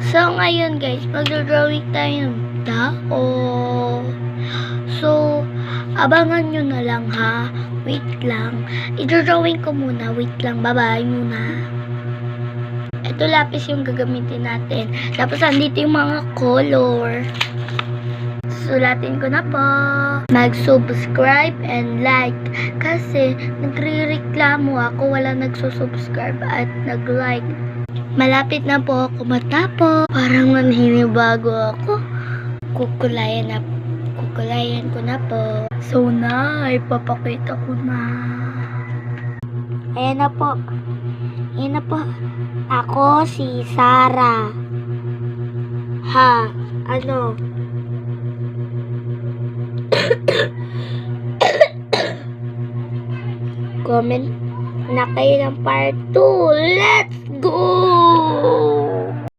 So, ngayon guys, magdodrawing tayo ng tao. So, abangan nyo na lang ha. Wait lang. Idodrawing ko muna. Wait lang. Bye-bye muna. Ito lapis yung gagamitin natin. Tapos, andito yung mga color. Sulatin ko na po. Mag-subscribe and like. Kasi, nagre-reklamo ako. Wala nagsusubscribe at nag-like. Malapit na po ako matapos. Parang naninibago ako. Kukulayan ko na po. So na, ipapakita ko na. Ayan na po. Ayan na po. Ako si Sarah. Ha, ano? Comment na kayo ng part 2. Let's go!